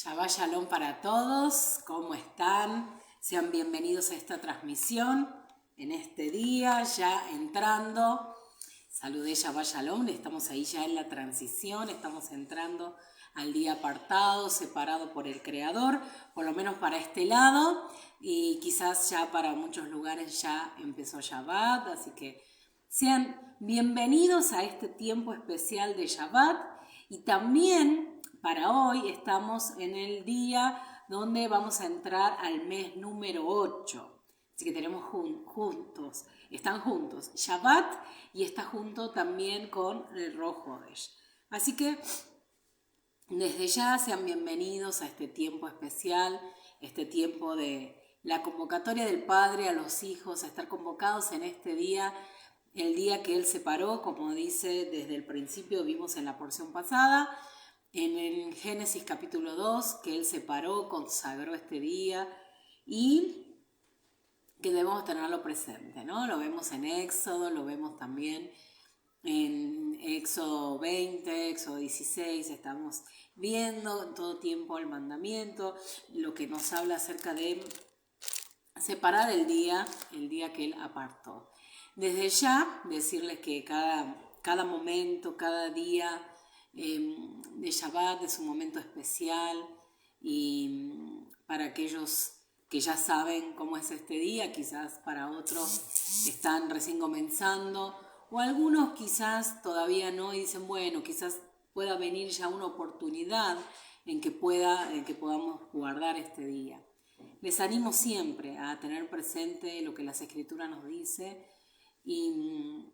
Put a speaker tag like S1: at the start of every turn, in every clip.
S1: Shabbat Shalom para todos, ¿cómo están? Sean bienvenidos a esta transmisión en este día, ya entrando. Saludé Shabbat Shalom, estamos ahí ya en la transición, estamos entrando al día apartado, separado por el Creador, por lo menos para este lado, y quizás ya para muchos lugares ya empezó Shabbat, así que sean bienvenidos a este tiempo especial de Shabbat. Y también para hoy estamos en el día donde vamos a entrar al mes número 8. Así que tenemos juntos, están juntos Shabbat y está junto también con el Rosh Hodesh. Así que desde ya sean bienvenidos a este tiempo especial, este tiempo de la convocatoria del Padre a los hijos, a estar convocados en este día, el día que Él separó, como dice desde el principio, vimos en la porción pasada, en el Génesis capítulo 2, que Él separó, consagró este día y que debemos tenerlo presente, ¿no? Lo vemos en Éxodo, lo vemos también en Éxodo 20, Éxodo 16, estamos viendo en todo tiempo el mandamiento, lo que nos habla acerca de separar el día que Él apartó. Desde ya, decirles que cada momento, cada día de Shabbat es un momento especial, y para aquellos que ya saben cómo es este día, quizás para otros están recién comenzando, o algunos quizás todavía no, y dicen, bueno, quizás pueda venir ya una oportunidad en que podamos guardar este día. Les animo siempre a tener presente lo que las Escrituras nos dice, y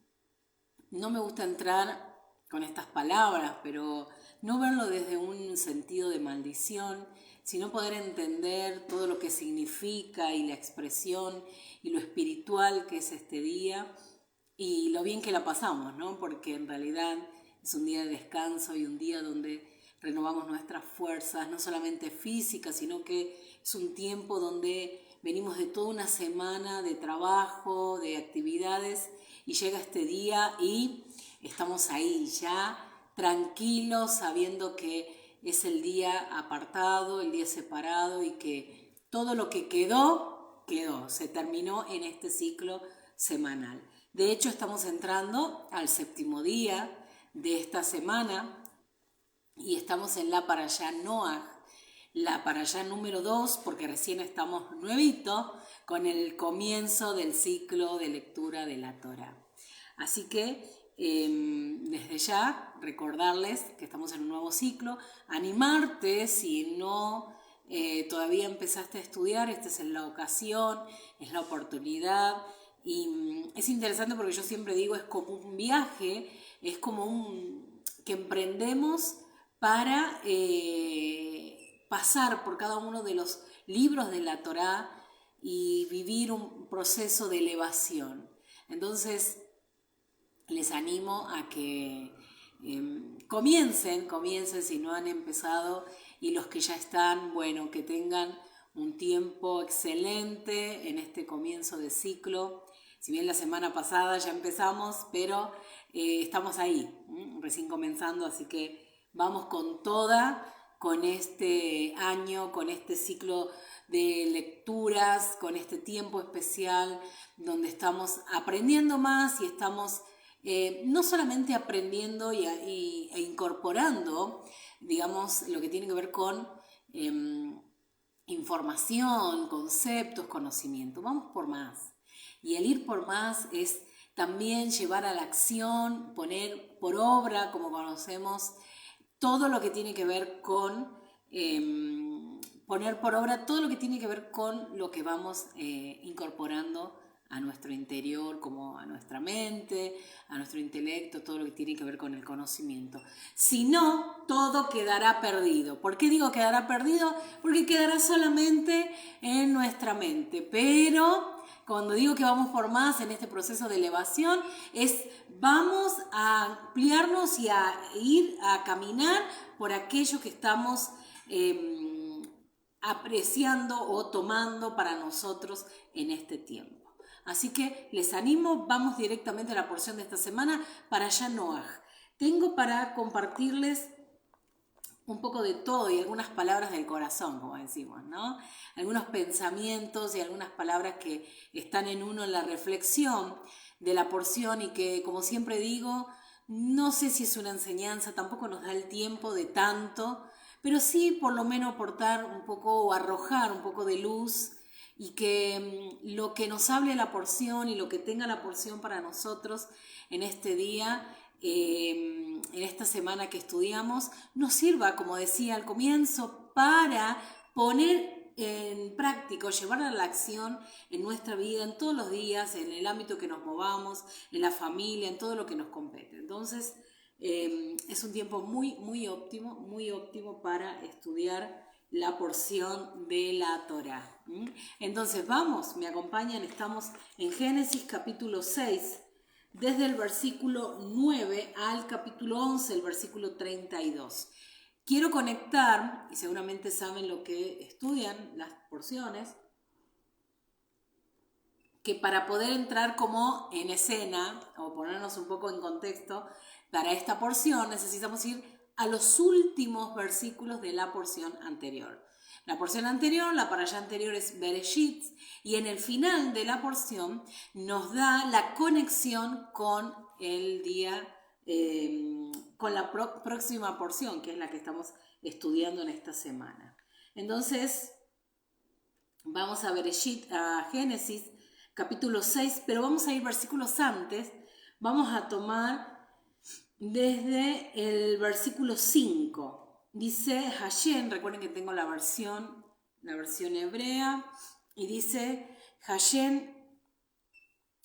S1: no me gusta entrar con estas palabras, pero no verlo desde un sentido de maldición, sino poder entender todo lo que significa y la expresión y lo espiritual que es este día y lo bien que la pasamos, ¿no? Porque en realidad es un día de descanso y un día donde renovamos nuestras fuerzas, no solamente físicas, sino que es un tiempo donde venimos de toda una semana de trabajo, de actividades, y llega este día y estamos ahí ya tranquilos, sabiendo que es el día apartado, el día separado, y que todo lo que quedó, se terminó en este ciclo semanal. De hecho, estamos entrando al 7º día de esta semana y estamos en la Parashá Noaj, la Parashá número 2, porque recién estamos nuevito con el comienzo del ciclo de lectura de la Torá. Así que desde ya recordarles que estamos en un nuevo ciclo, animarte si no todavía empezaste a estudiar, esta es la ocasión, es la oportunidad, y es interesante porque yo siempre digo, es como un viaje, es como que emprendemos para pasar por cada uno de los libros de la Torá y vivir un proceso de elevación. Entonces, les animo a que comiencen si no han empezado, y los que ya están, bueno, que tengan un tiempo excelente en este comienzo de ciclo. Si bien la semana pasada ya empezamos, pero estamos ahí, recién comenzando, así que vamos con toda, con este año, con este ciclo de lecturas, con este tiempo especial donde estamos aprendiendo más y estamos no solamente aprendiendo e incorporando, digamos, lo que tiene que ver con información, conceptos, conocimiento. Vamos por más. Y el ir por más es también llevar a la acción, poner por obra, como conocemos, todo lo que tiene que ver con poner por obra todo lo que tiene que ver con lo que vamos incorporando a nuestro interior, como a nuestra mente, a nuestro intelecto, todo lo que tiene que ver con el conocimiento. Si no, todo quedará perdido. ¿Por qué digo quedará perdido? Porque quedará solamente en nuestra mente. Pero cuando digo que vamos por más en este proceso de elevación, vamos a ampliarnos y a ir a caminar por aquello que estamos apreciando o tomando para nosotros en este tiempo. Así que les animo, vamos directamente a la porción de esta semana, Parashá Noaj. Tengo para compartirles un poco de todo y algunas palabras del corazón, como decimos, ¿no? Algunos pensamientos y algunas palabras que están en uno en la reflexión de la porción, y que, como siempre digo, no sé si es una enseñanza, tampoco nos da el tiempo de tanto, pero sí por lo menos aportar un poco o arrojar un poco de luz, y que lo que nos hable la porción y lo que tenga la porción para nosotros en este día, en esta semana que estudiamos, nos sirva, como decía al comienzo, para poner en práctica, llevar a la acción en nuestra vida, en todos los días, en el ámbito que nos movamos, en la familia, en todo lo que nos compete. Entonces, es un tiempo muy óptimo para estudiar la porción de la Torá. Entonces vamos, me acompañan, estamos en Génesis capítulo 6, desde el versículo 9 al capítulo 11, el versículo 32. Quiero conectar, y seguramente saben lo que estudian las porciones, que para poder entrar como en escena o ponernos un poco en contexto para esta porción necesitamos ir a los últimos versículos de la porción anterior. La porción anterior, la parashá anterior es Bereshit, y en el final de la porción nos da la conexión con el día, con la próxima porción, que es la que estamos estudiando en esta semana. Entonces, vamos a Bereshit, a Génesis, capítulo 6, pero vamos a ir versículos antes. Vamos a tomar desde el versículo 5. Dice Hashem, recuerden que tengo la versión hebrea, y dice: Hashem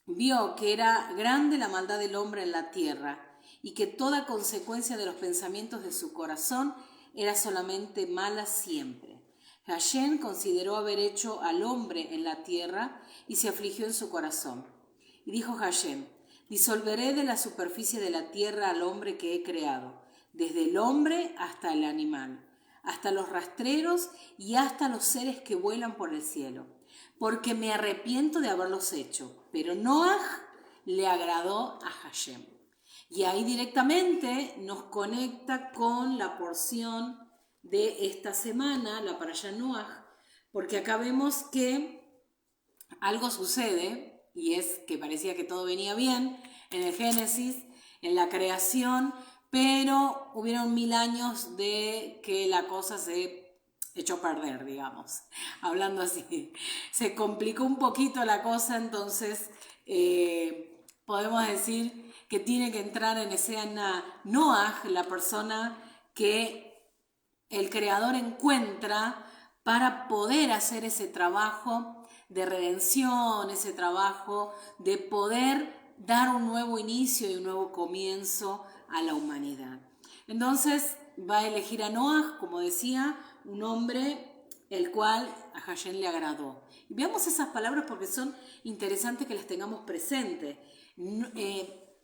S1: vio que era grande la maldad del hombre en la tierra, y que toda consecuencia de los pensamientos de su corazón era solamente mala siempre. Hashem consideró haber hecho al hombre en la tierra y se afligió en su corazón. Y dijo Hashem: disolveré de la superficie de la tierra al hombre que he creado, desde el hombre hasta el animal, hasta los rastreros y hasta los seres que vuelan por el cielo, porque me arrepiento de haberlos hecho. Pero Noaj le agradó a Hashem. Y ahí directamente nos conecta con la porción de esta semana, la parashá Noaj, porque acá vemos que algo sucede, y es que parecía que todo venía bien en el Génesis, en la creación, pero hubieron 1000 años de que la cosa se echó a perder, digamos, hablando así. Se complicó un poquito la cosa, entonces podemos decir que tiene que entrar en escena Noaj, la persona que el Creador encuentra para poder hacer ese trabajo de redención, ese trabajo de poder dar un nuevo inicio y un nuevo comienzo a la humanidad. Entonces va a elegir a Noaj, como decía, un hombre el cual a Hashem le agradó. Y veamos esas palabras porque son interesantes que las tengamos presentes.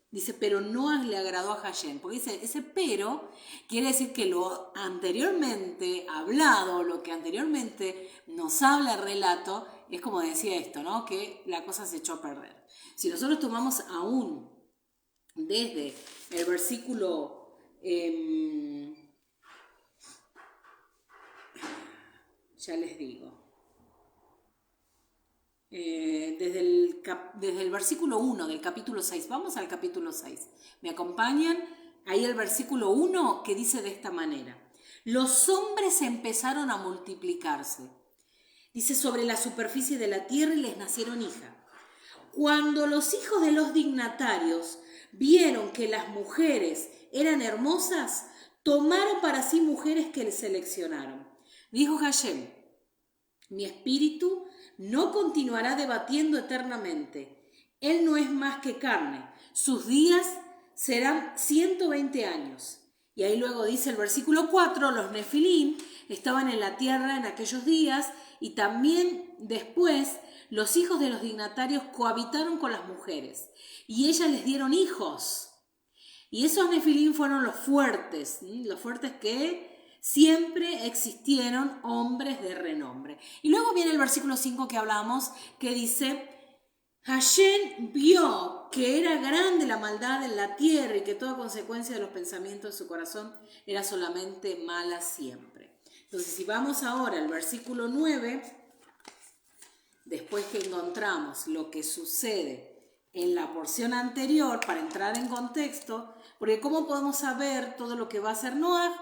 S1: Dice, pero Noaj le agradó a Hashem, porque dice, ese pero quiere decir que lo anteriormente hablado, lo que anteriormente nos habla el relato, es como decía esto, ¿no? Que la cosa se echó a perder. Si nosotros tomamos aún desde el versículo, ya les digo, desde el versículo 1 del capítulo 6, vamos al capítulo 6, ¿me acompañan? Ahí el versículo 1 que dice de esta manera: los hombres empezaron a multiplicarse, dice, sobre la superficie de la tierra, y les nacieron hijas. Cuando los hijos de los dignatarios vieron que las mujeres eran hermosas, tomaron para sí mujeres que les seleccionaron. Dijo Hashem: mi espíritu no continuará debatiendo eternamente. Él no es más que carne. Sus días serán 120 años. Y ahí luego dice el versículo 4, los Nefilim estaban en la tierra en aquellos días, y también después los hijos de los dignatarios cohabitaron con las mujeres, y ellas les dieron hijos. Y esos Nefilim fueron los fuertes que siempre existieron, hombres de renombre. Y luego viene el versículo 5 que hablamos, que dice: Hashem vio que era grande la maldad en la tierra y que toda consecuencia de los pensamientos de su corazón era solamente mala siempre. Entonces, si vamos ahora al versículo 9, después que encontramos lo que sucede en la porción anterior, para entrar en contexto, porque ¿cómo podemos saber todo lo que va a hacer Noaj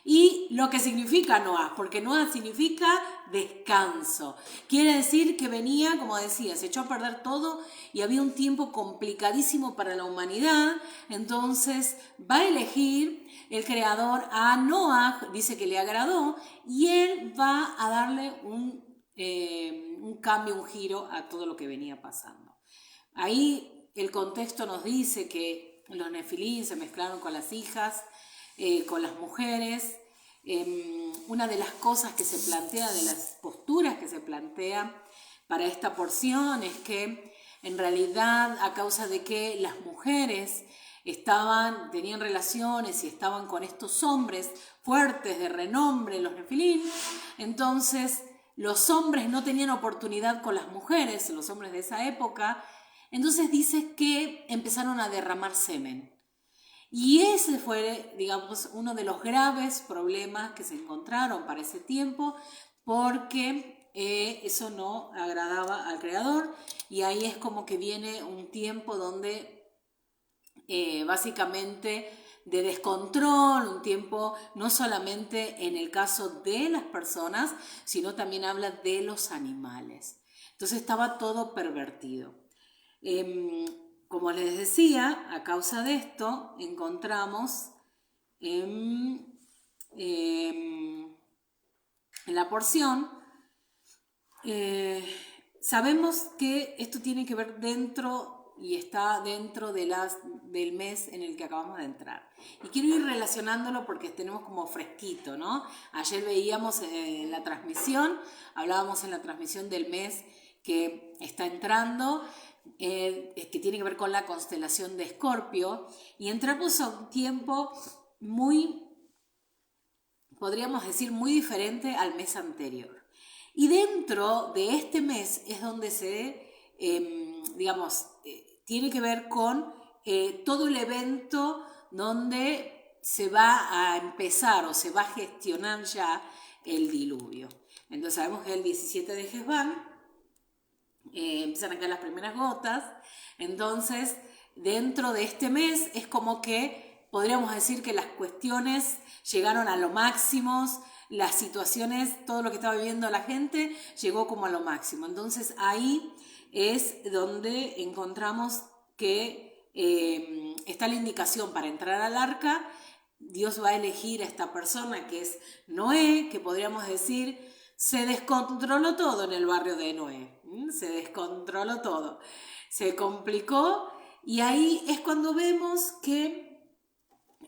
S1: y lo que significa Noaj? Porque Noaj significa descanso. Quiere decir que venía, como decía, se echó a perder todo y había un tiempo complicadísimo para la humanidad. Entonces va a elegir el Creador a Noaj, dice que le agradó, y él va a darle un cambio, un giro a todo lo que venía pasando. Ahí el contexto nos dice que los Nefilim se mezclaron con las hijas, con las mujeres. Una de las cosas que se plantea, de las posturas que se plantean para esta porción, es que en realidad, a causa de que las mujeres tenían relaciones y estaban con estos hombres fuertes de renombre, los Nefilim, entonces los hombres no tenían oportunidad con las mujeres, los hombres de esa época, entonces dice que empezaron a derramar semen. Y ese fue, digamos, uno de los graves problemas que se encontraron para ese tiempo, porque eso no agradaba al Creador, y ahí es como que viene un tiempo donde básicamente de descontrol, un tiempo no solamente en el caso de las personas, sino también habla de los animales. Entonces estaba todo pervertido. Como les decía, a causa de esto encontramos en la porción, sabemos que esto tiene que ver dentro y está dentro de del mes en el que acabamos de entrar. Y quiero ir relacionándolo porque tenemos como fresquito, ¿no? Ayer veíamos en la transmisión, hablábamos en la transmisión del mes que está entrando, que tiene que ver con la constelación de Escorpio, y entramos a un tiempo muy, podríamos decir, muy diferente al mes anterior. Y dentro de este mes es donde se, tiene que ver con todo el evento donde se va a empezar o se va a gestionar ya el diluvio. Entonces sabemos que el 17 de Hesban empiezan a caer las primeras gotas. Entonces, dentro de este mes es como que podríamos decir que las cuestiones llegaron a lo máximo, las situaciones, todo lo que estaba viviendo la gente llegó como a lo máximo. Entonces ahí es donde encontramos que está la indicación para entrar al arca. Dios va a elegir a esta persona que es Noé, que podríamos decir se descontroló todo en el barrio de Noé. Se descontroló todo. Se complicó, y ahí es cuando vemos que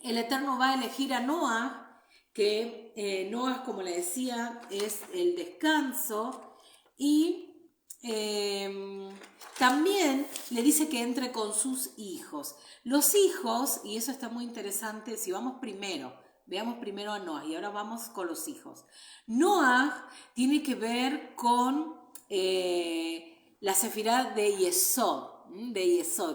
S1: el Eterno va a elegir a Noah, que Noah, como le decía, es el descanso, y también le dice que entre con sus hijos. Los hijos, y eso está muy interesante, si vamos primero, veamos primero a Noah y ahora vamos con los hijos. Noah tiene que ver con la sefirá de Yesod,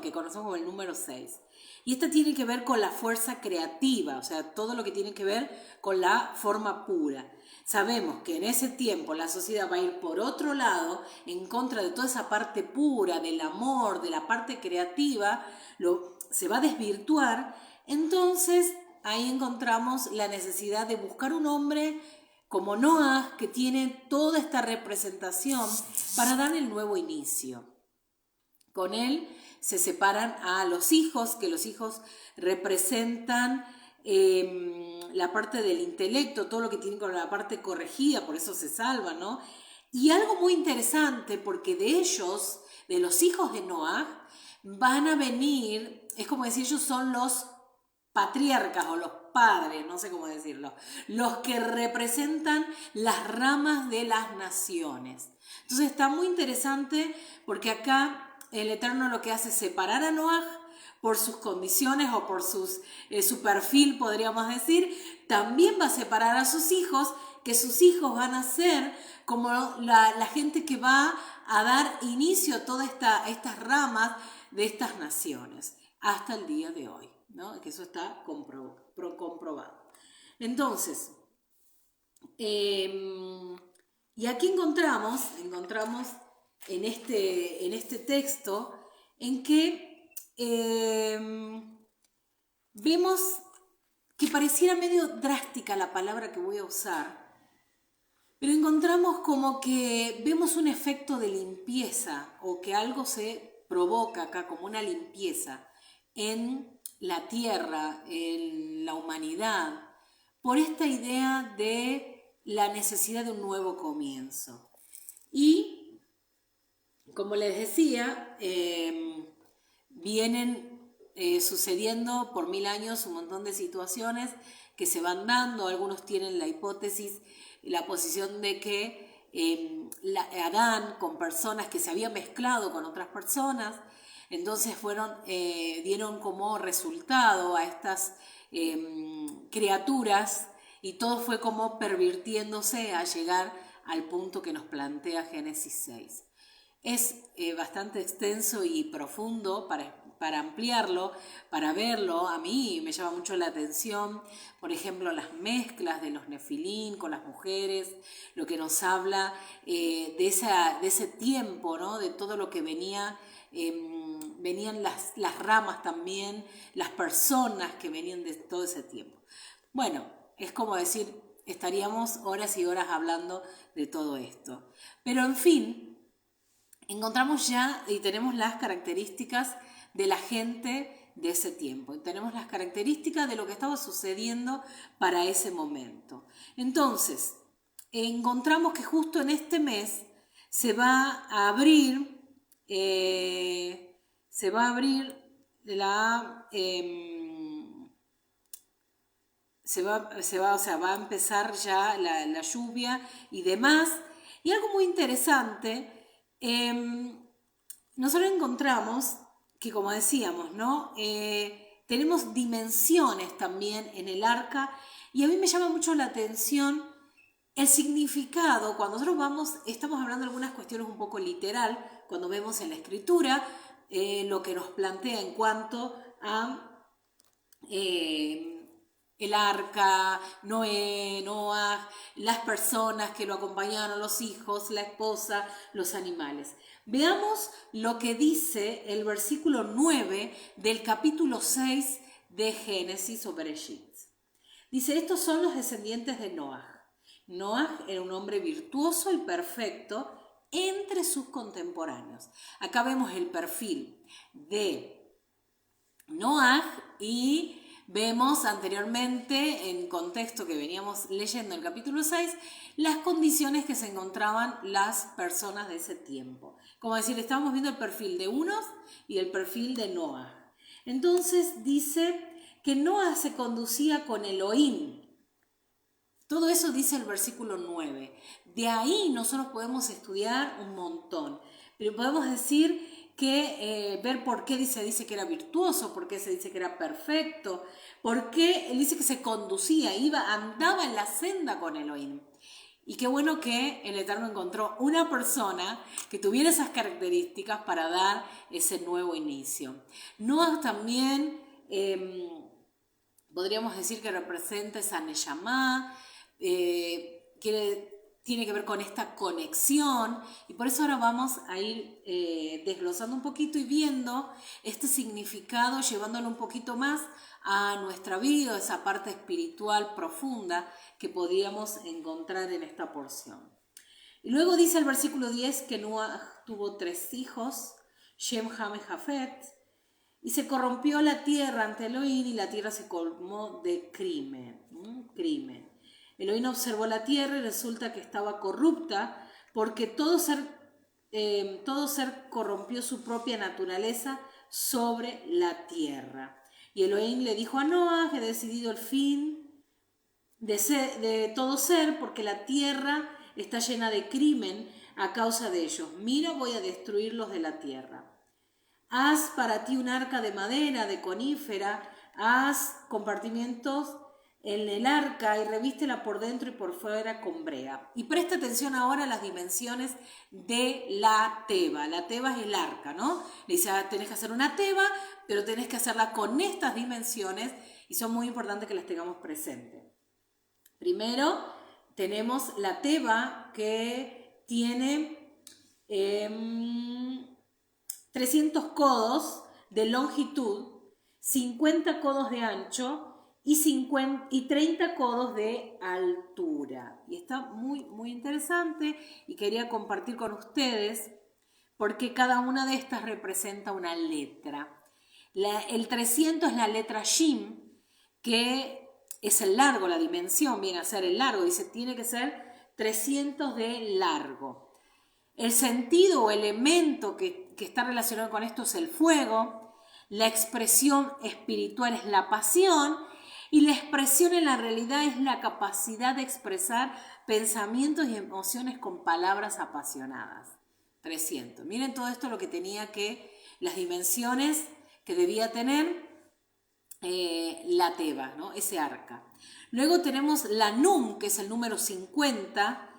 S1: que conocemos como el número 6. Y esta tiene que ver con la fuerza creativa, o sea, todo lo que tiene que ver con la forma pura. Sabemos que en ese tiempo la sociedad va a ir por otro lado, en contra de toda esa parte pura, del amor, de la parte creativa, se va a desvirtuar. Entonces ahí encontramos la necesidad de buscar un hombre como Noah, que tiene toda esta representación para dar el nuevo inicio. Con él se separan a los hijos, que los hijos representan la parte del intelecto, todo lo que tiene con la parte corregida, por eso se salva, ¿no? Y algo muy interesante, porque de ellos, de los hijos de Noah, van a venir, es como decir, ellos son los patriarcas o los padres, no sé cómo decirlo, los que representan las ramas de las naciones. Entonces está muy interesante porque acá el Eterno lo que hace es separar a Noah por sus condiciones o por su perfil, podríamos decir. También va a separar a sus hijos, que sus hijos van a ser como la gente que va a dar inicio a todas estas ramas de estas naciones hasta el día de hoy, ¿no? Que eso está comprobado. Entonces, y aquí encontramos en este texto en que vemos que pareciera medio drástica la palabra que voy a usar, pero encontramos como que vemos un efecto de limpieza, o que algo se provoca acá como una limpieza en la tierra, en la humanidad, por esta idea de la necesidad de un nuevo comienzo. Y, como les decía, vienen sucediendo por 1000 años un montón de situaciones que se van dando. Algunos tienen la hipótesis, la posición de que Adán, con personas que se habían mezclado con otras personas, entonces dieron como resultado a estas criaturas, y todo fue como pervirtiéndose a llegar al punto que nos plantea Génesis 6. Es bastante extenso y profundo para ampliarlo, para verlo. A mí me llama mucho la atención, por ejemplo, las mezclas de los nefilín con las mujeres, lo que nos habla de ese tiempo, ¿no? De todo lo que venía. Venían las ramas también, las personas que venían de todo ese tiempo. Bueno, es como decir, estaríamos horas y horas hablando de todo esto. Pero en fin, encontramos ya y tenemos las características de la gente de ese tiempo. Tenemos las características de lo que estaba sucediendo para ese momento. Entonces, encontramos que justo en este mes se va a abrir va a empezar ya la lluvia y demás. Y algo muy interesante, nosotros encontramos que, como decíamos, ¿no? Tenemos dimensiones también en el arca, y a mí me llama mucho la atención el significado. Cuando nosotros estamos hablando de algunas cuestiones un poco literal, cuando vemos en la escritura lo que nos plantea en cuanto a el arca, Noé, Noah, las personas que lo acompañaron, los hijos, la esposa, los animales. Veamos lo que dice el versículo 9 del capítulo 6 de Génesis o Bereshit. Dice, estos son los descendientes de Noah. Noah era un hombre virtuoso y perfecto entre sus contemporáneos. Acá vemos el perfil de Noah y vemos anteriormente, en contexto que veníamos leyendo en el capítulo 6, las condiciones que se encontraban las personas de ese tiempo. Como decir, estábamos viendo el perfil de unos y el perfil de Noah. Entonces dice que Noah se conducía con Elohim. Todo eso dice el versículo 9. De ahí nosotros podemos estudiar un montón. Pero podemos decir que, ver por qué dice que era virtuoso, por qué se dice que era perfecto, por qué él dice que se conducía, andaba en la senda con Elohim. Y qué bueno que el Eterno encontró una persona que tuviera esas características para dar ese nuevo inicio. Noah también podríamos decir que representa esa Neyamá, tiene que ver con esta conexión, y por eso ahora vamos a ir desglosando un poquito y viendo este significado, llevándolo un poquito más a nuestra vida, esa parte espiritual profunda que podríamos encontrar en esta porción. Y luego dice el versículo 10 que Noah tuvo 3 hijos, Shem, Ham y Jafet, y se corrompió la tierra ante Elohim y la tierra se colmó de crimen. Elohim observó la tierra y resulta que estaba corrupta porque todo ser corrompió su propia naturaleza sobre la tierra. Y Elohim le dijo a Noah, he decidido el fin de todo ser porque la tierra está llena de crimen a causa de ellos. Mira, voy a destruirlos de la tierra. Haz para ti un arca de madera, de conífera, haz compartimientos en el arca y revístela por dentro y por fuera con brea. Y presta atención ahora a las dimensiones de la teba. La teba es el arca, ¿no? Le dice, tenés que hacer una teba, pero tenés que hacerla con estas dimensiones y son muy importantes que las tengamos presentes. Primero, tenemos la teba que tiene 300 codos de longitud, 50 codos de ancho y 30 codos de altura. Y está muy, muy interesante y quería compartir con ustedes porque cada una de estas representa una letra. El 300 es la letra Shin, que es el largo, la dimensión viene a ser el largo. Dice, tiene que ser 300 de largo. El sentido o elemento que está relacionado con esto es el fuego. La expresión espiritual es la pasión. Y la expresión en la realidad es la capacidad de expresar pensamientos y emociones con palabras apasionadas. 300. Miren todo esto lo que tenía las dimensiones que debía tener la teba, ¿no? Ese arca. Luego tenemos la Num, que es el número 50,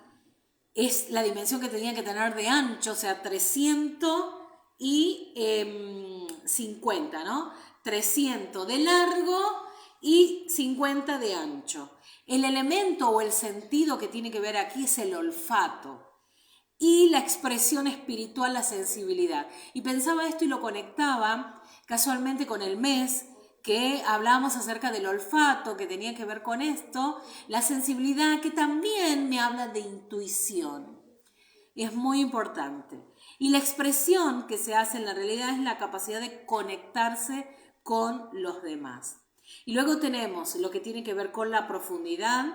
S1: es la dimensión que tenía que tener de ancho, o sea, 350, ¿no? 300 de largo y 50 de ancho. El elemento o el sentido que tiene que ver aquí es el olfato y la expresión espiritual, la sensibilidad. Y pensaba esto y lo conectaba casualmente con el mes que hablábamos acerca del olfato, que tenía que ver con esto, la sensibilidad, que también me habla de intuición. Es muy importante. Y la expresión que se hace en la realidad es la capacidad de conectarse con los demás. Y luego tenemos lo que tiene que ver con la profundidad,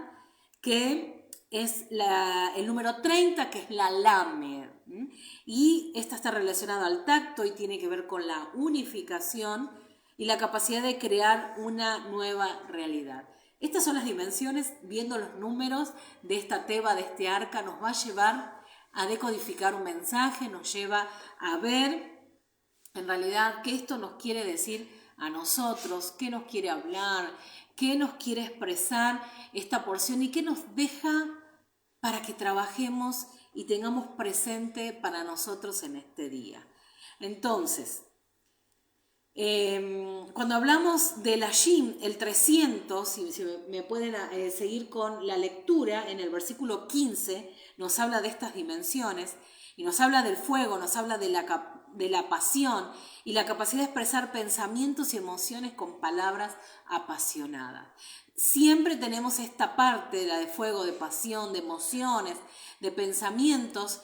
S1: que es el número 30, que es la lamer. Y esta está relacionada al tacto y tiene que ver con la unificación y la capacidad de crear una nueva realidad. Estas son las dimensiones, viendo los números de esta teba, de este arca, nos va a llevar a decodificar un mensaje, nos lleva a ver en realidad qué esto nos quiere decir a nosotros, qué nos quiere hablar, qué nos quiere expresar esta porción y qué nos deja para que trabajemos y tengamos presente para nosotros en este día. Entonces, cuando hablamos de la Shim, el 300, si me pueden seguir con la lectura, en el versículo 15 nos habla de estas dimensiones y nos habla del fuego, nos habla de la pasión y la capacidad de expresar pensamientos y emociones con palabras apasionadas. Siempre tenemos esta parte, la de fuego, de pasión, de emociones, de pensamientos.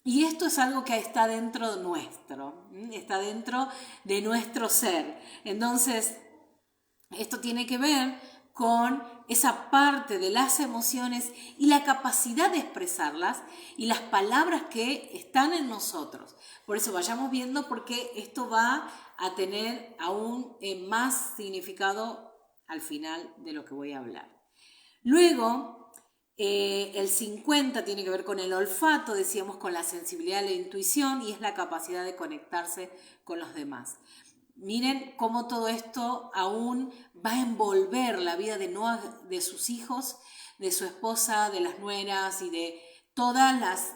S1: Y esto es algo que está dentro nuestro, está dentro de nuestro ser. Entonces, esto tiene que ver con esa parte de las emociones y la capacidad de expresarlas y las palabras que están en nosotros. Por eso vayamos viendo porque esto va a tener aún más significado al final de lo que voy a hablar. Luego, el 50 tiene que ver con el olfato, decíamos con la sensibilidad, la intuición y es la capacidad de conectarse con los demás. Miren cómo todo esto aún va a envolver la vida de Noah, de sus hijos, de su esposa, de las nueras y de todas las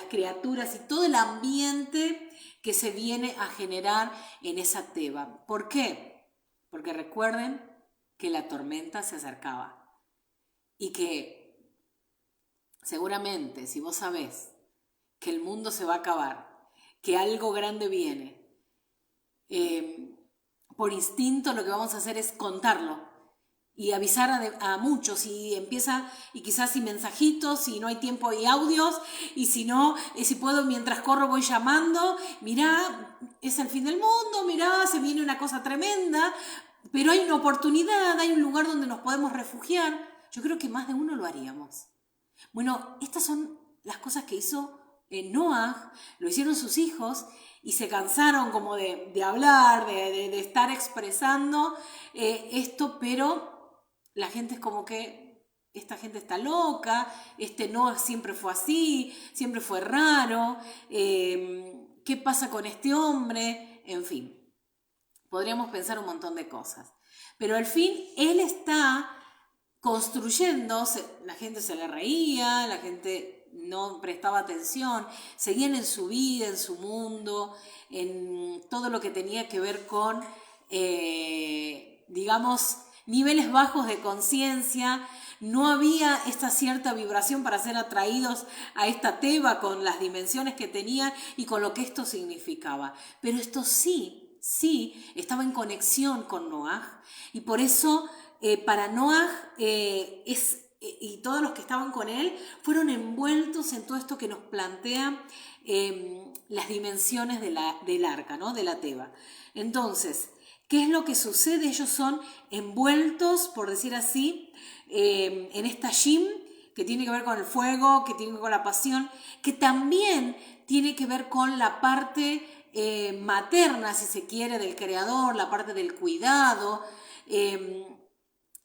S1: criaturas y todo el ambiente que se viene a generar en esa teba. ¿Por qué? Porque recuerden que la tormenta se acercaba y que seguramente, si vos sabés que el mundo se va a acabar, que algo grande viene, por instinto lo que vamos a hacer es contarlo y avisar a muchos y empieza, y quizás sin mensajitos, si no hay tiempo y audios, y si no, si puedo mientras corro voy llamando, mirá, es el fin del mundo, mirá, se viene una cosa tremenda, pero hay una oportunidad, hay un lugar donde nos podemos refugiar. Yo creo que más de uno lo haríamos. Bueno, estas son las cosas que hizo Noah, lo hicieron sus hijos y se cansaron como de hablar, de estar expresando esto, pero la gente es como que esta gente está loca, Noah siempre fue así, siempre fue raro, ¿qué pasa con este hombre? En fin, podríamos pensar un montón de cosas. Pero al fin él está construyendo, la gente se le reía, la gente no prestaba atención, seguían en su vida, en su mundo, en todo lo que tenía que ver con, digamos, niveles bajos de conciencia. No había esta cierta vibración para ser atraídos a esta teba con las dimensiones que tenía y con lo que esto significaba. Pero esto sí estaba en conexión con Noah y por eso para Noah y todos los que estaban con él fueron envueltos en todo esto que nos plantea las dimensiones del arca, ¿no? De la teba. Entonces, ¿qué es lo que sucede? Ellos son envueltos, por decir así, en esta Shim, que tiene que ver con el fuego, que tiene que ver con la pasión, que también tiene que ver con la parte materna, si se quiere, del creador, la parte del cuidado,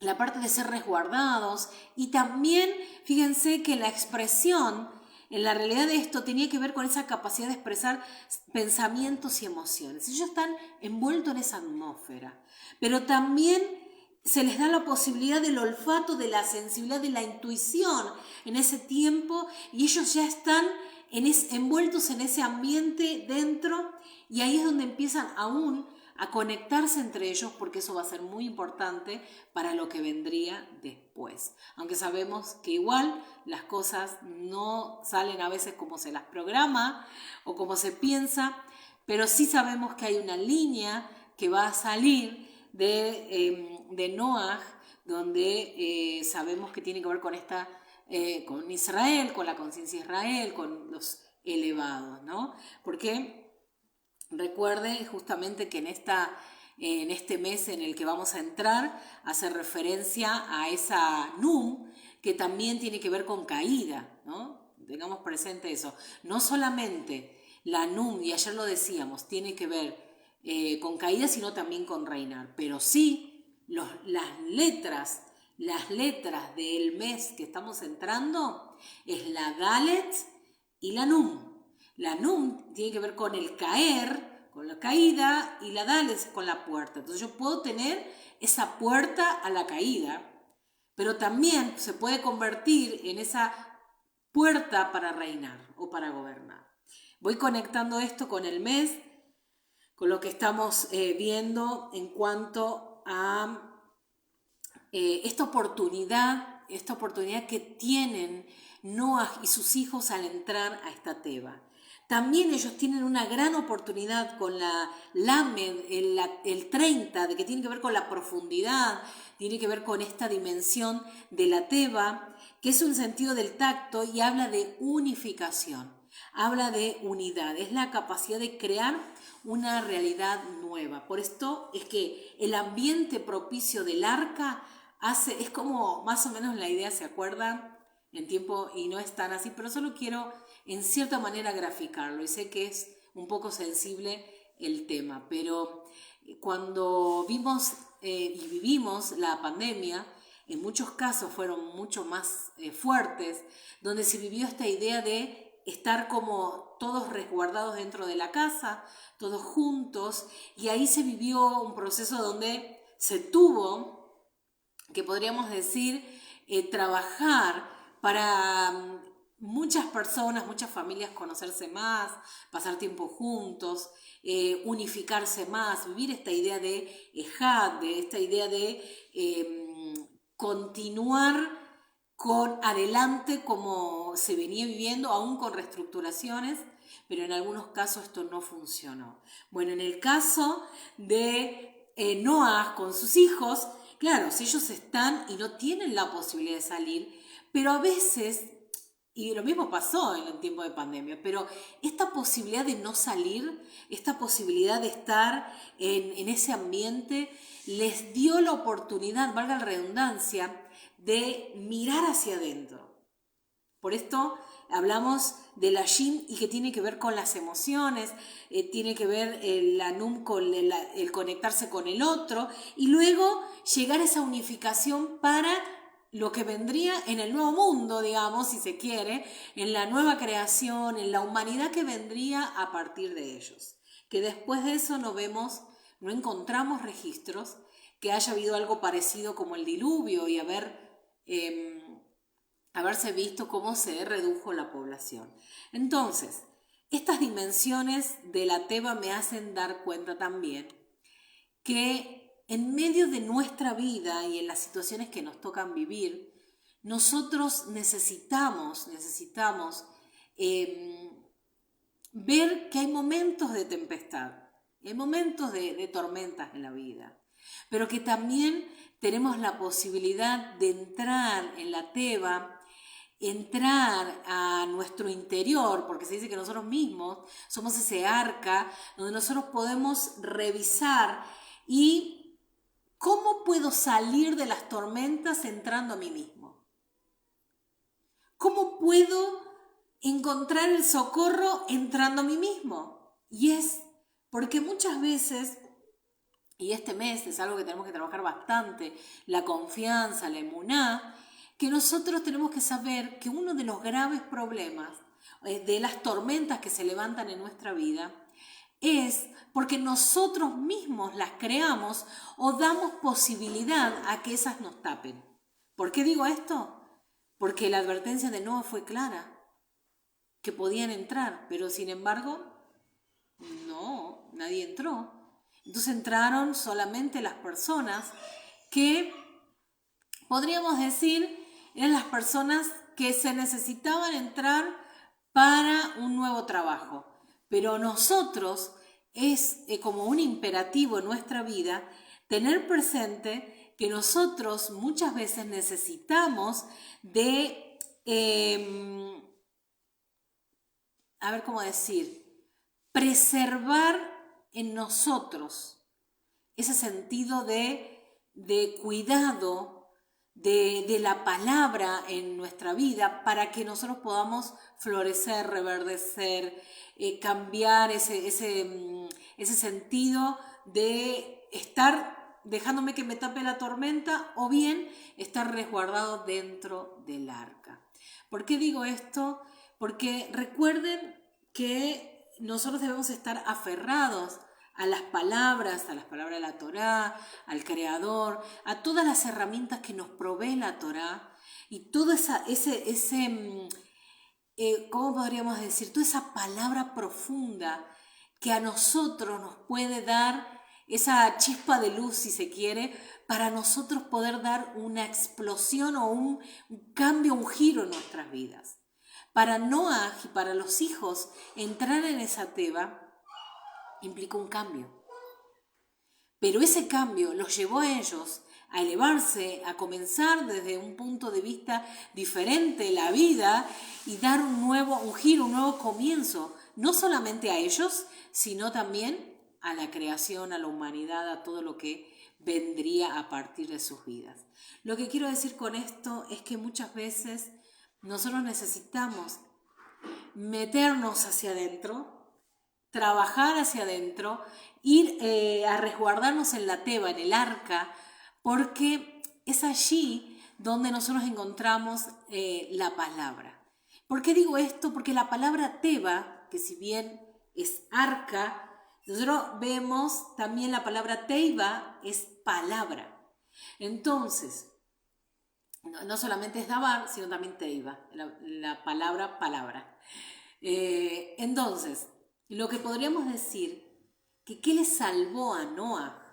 S1: la parte de ser resguardados. Y también, fíjense que la expresión, en la realidad de esto, tenía que ver con esa capacidad de expresar pensamientos y emociones. Ellos están envueltos en esa atmósfera. Pero también se les da la posibilidad del olfato, de la sensibilidad, de la intuición en ese tiempo, y ellos ya están envueltos en ese ambiente dentro, y ahí es donde empiezan aún a conectarse entre ellos, porque eso va a ser muy importante para lo que vendría después. Aunque sabemos que igual las cosas no salen a veces como se las programa o como se piensa, pero sí sabemos que hay una línea que va a salir de Noaj, donde sabemos que tiene que ver con con Israel, con la conciencia de Israel, con los elevados, ¿no? Porque recuerde justamente que en este mes en el que vamos a entrar, hace referencia a esa Num, que también tiene que ver con caída, ¿no? Tengamos presente eso. No solamente la Num, y ayer lo decíamos, tiene que ver con caída, sino también con reinar. Pero sí, las letras del mes que estamos entrando es la Dalet y la Num. La Num tiene que ver con el caer, con la caída, y la Dalet con la puerta. Entonces yo puedo tener esa puerta a la caída, pero también se puede convertir en esa puerta para reinar o para gobernar. Voy conectando esto con el mes, con lo que estamos viendo en cuanto a esta oportunidad que tienen Noaj y sus hijos al entrar a esta Teba. También ellos tienen una gran oportunidad con la Lamed, el 30, de que tiene que ver con la profundidad, tiene que ver con esta dimensión de la Teba, que es un sentido del tacto y habla de unificación, habla de unidad, es la capacidad de crear una realidad nueva. Por esto es que el ambiente propicio del arca es como más o menos la idea, ¿se acuerdan? En tiempo, y no es tan así, pero solo quiero en cierta manera graficarlo, y sé que es un poco sensible el tema, pero cuando vimos y vivimos la pandemia, en muchos casos fueron mucho más fuertes, donde se vivió esta idea de estar como todos resguardados dentro de la casa, todos juntos, y ahí se vivió un proceso donde se tuvo, que podríamos decir, trabajar para muchas personas, muchas familias conocerse más, pasar tiempo juntos, unificarse más, vivir esta idea de Ejad, de esta idea de continuar con adelante como se venía viviendo, aún con reestructuraciones, pero en algunos casos esto no funcionó. Bueno, en el caso de Noah con sus hijos, claro, si ellos están y no tienen la posibilidad de salir, pero a veces, y lo mismo pasó en el tiempo de pandemia, pero esta posibilidad de no salir, esta posibilidad de estar en ese ambiente, les dio la oportunidad, valga la redundancia, de mirar hacia adentro. Por esto hablamos de la Yin y que tiene que ver con las emociones, tiene que ver la Num con el conectarse con el otro y luego llegar a esa unificación para lo que vendría en el nuevo mundo, digamos, si se quiere, en la nueva creación, en la humanidad que vendría a partir de ellos. Que después de eso no encontramos registros que haya habido algo parecido como el diluvio y haberse visto cómo se redujo la población. Entonces, estas dimensiones de la Teba me hacen dar cuenta también que en medio de nuestra vida y en las situaciones que nos tocan vivir, nosotros necesitamos ver que hay momentos de tempestad, hay momentos de tormentas en la vida, pero que también tenemos la posibilidad de entrar en la Teba, entrar a nuestro interior, porque se dice que nosotros mismos somos ese arca donde nosotros podemos revisar y cómo puedo salir de las tormentas entrando a mí mismo. ¿Cómo puedo encontrar el socorro entrando a mí mismo? Y es porque muchas veces, y este mes es algo que tenemos que trabajar bastante, la confianza, la emuná, que nosotros tenemos que saber que uno de los graves problemas de las tormentas que se levantan en nuestra vida es porque nosotros mismos las creamos o damos posibilidad a que esas nos tapen. ¿Por qué digo esto? Porque la advertencia de Noa fue clara, que podían entrar, pero sin embargo, no, nadie entró. Entonces entraron solamente las personas que, podríamos decir, eran las personas que se necesitaban entrar para un nuevo trabajo. Pero nosotros es como un imperativo en nuestra vida tener presente que nosotros muchas veces necesitamos de, a ver cómo decir, preservar en nosotros ese sentido de cuidado de la palabra en nuestra vida para que nosotros podamos florecer, reverdecer, cambiar ese sentido de estar dejándome que me tape la tormenta o bien estar resguardado dentro del arca. ¿Por qué digo esto? Porque recuerden que nosotros debemos estar aferrados a las palabras de la Torá, al Creador, a todas las herramientas que nos provee la Torá y todo ¿cómo podríamos decir? Toda esa palabra profunda que a nosotros nos puede dar esa chispa de luz, si se quiere, para nosotros poder dar una explosión o un cambio, un giro en nuestras vidas. Para Noah y para los hijos, entrar en esa teba implicó un cambio. Pero ese cambio los llevó a ellos a elevarse, a comenzar desde un punto de vista diferente la vida y dar un giro, un nuevo comienzo, no solamente a ellos, sino también a la creación, a la humanidad, a todo lo que vendría a partir de sus vidas. Lo que quiero decir con esto es que muchas veces nosotros necesitamos meternos hacia adentro, trabajar hacia adentro, ir a resguardarnos en la teba, en el arca, porque es allí donde nosotros encontramos la palabra. ¿Por qué digo esto? Porque la palabra teba, que si bien es arca, nosotros vemos también la palabra teiba es palabra. Entonces, no solamente es dabar, sino también teiba, la palabra. Entonces, lo que podríamos decir, que ¿qué le salvó a Noah?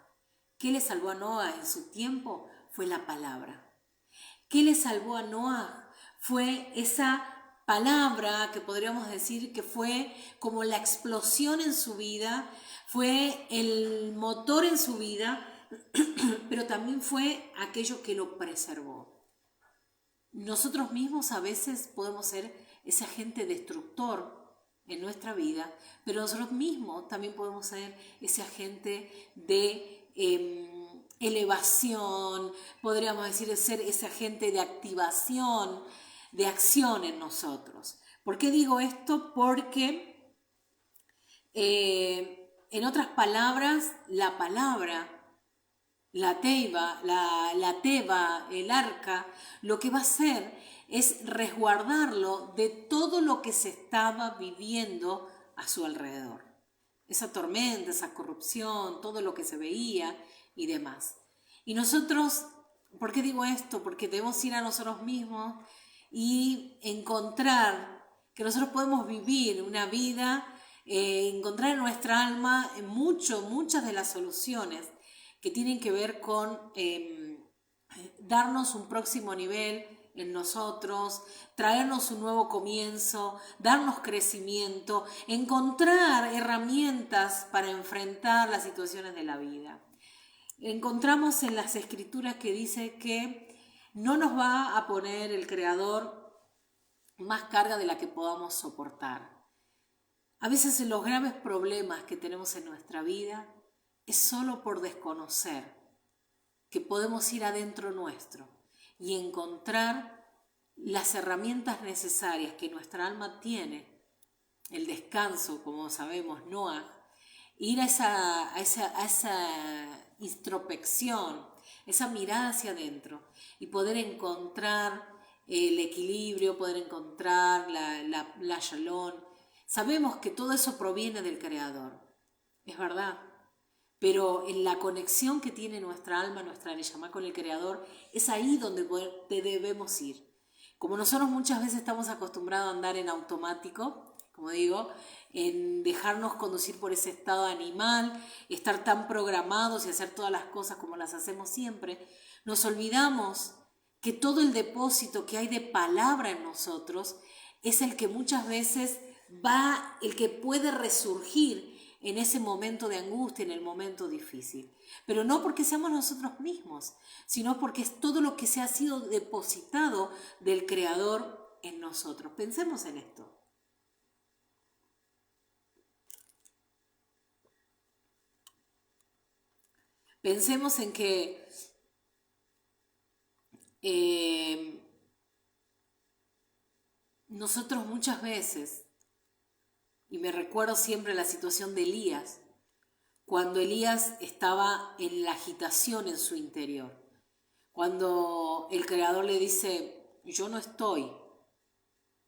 S1: ¿Qué le salvó a Noah en su tiempo? Fue la palabra. ¿Qué le salvó a Noah? Fue esa palabra que podríamos decir que fue como la explosión en su vida, fue el motor en su vida, pero también fue aquello que lo preservó. Nosotros mismos a veces podemos ser ese agente destructor en nuestra vida, pero nosotros mismos también podemos ser ese agente de elevación, podríamos decir, ser ese agente de activación, de acción en nosotros. ¿Por qué digo esto? Porque, en otras palabras, la palabra, la teba, el arca, lo que va a hacer es resguardarlo de todo lo que se estaba viviendo a su alrededor. Esa tormenta, esa corrupción, todo lo que se veía y demás. Y nosotros, ¿por qué digo esto? Porque debemos ir a nosotros mismos y encontrar que nosotros podemos vivir una vida, encontrar en nuestra alma muchas de las soluciones que tienen que ver con darnos un próximo nivel en nosotros, traernos un nuevo comienzo, darnos crecimiento, encontrar herramientas para enfrentar las situaciones de la vida. Encontramos en las escrituras que dice que no nos va a poner el Creador más carga de la que podamos soportar. A veces los graves problemas que tenemos en nuestra vida es solo por desconocer que podemos ir adentro nuestro y encontrar las herramientas necesarias que nuestra alma tiene, el descanso, como sabemos, Noah, ir a esa introspección, esa mirada hacia adentro y poder encontrar el equilibrio, poder encontrar la shalom. Sabemos que todo eso proviene del Creador. es verdad. Pero en la conexión que tiene nuestra alma, nuestra Neyamá con el Creador, es ahí donde debemos ir. Como nosotros muchas veces estamos acostumbrados a andar en automático, como digo, en dejarnos conducir por ese estado animal, estar tan programados y hacer todas las cosas como las hacemos siempre, nos olvidamos que todo el depósito que hay de palabra en nosotros es el que muchas veces el que puede resurgir en ese momento de angustia, en el momento difícil. Pero no porque seamos nosotros mismos, sino porque es todo lo que se ha sido depositado del Creador en nosotros. Pensemos en esto. Pensemos en que nosotros muchas veces, y me recuerdo siempre la situación de Elías, cuando Elías estaba en la agitación en su interior, cuando el Creador le dice, yo no estoy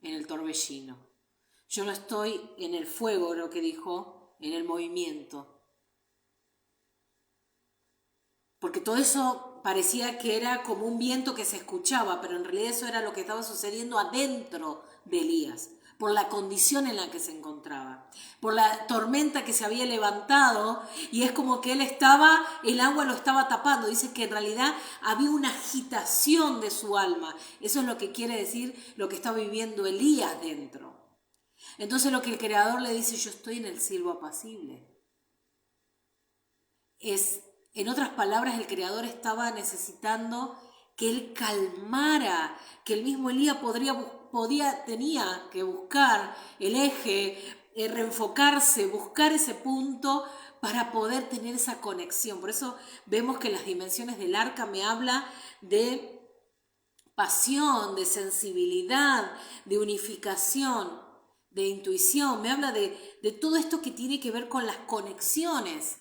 S1: en el torbellino, yo no estoy en el fuego, lo que dijo, en el movimiento. Porque todo eso parecía que era como un viento que se escuchaba, pero en realidad eso era lo que estaba sucediendo adentro de Elías, por la condición en la que se encontraba, por la tormenta que se había levantado, y es como que el agua lo estaba tapando. Dice que en realidad había una agitación de su alma. Eso es lo que quiere decir lo que está viviendo Elías dentro. Entonces lo que el Creador le dice, yo estoy en el silbo apacible. En otras palabras, el Creador estaba necesitando que él calmara, que el mismo Elías tenía que buscar el eje, reenfocarse, buscar ese punto para poder tener esa conexión. Por eso vemos que las dimensiones del arca me habla de pasión, de sensibilidad, de unificación, de intuición. Me habla de todo esto que tiene que ver con las conexiones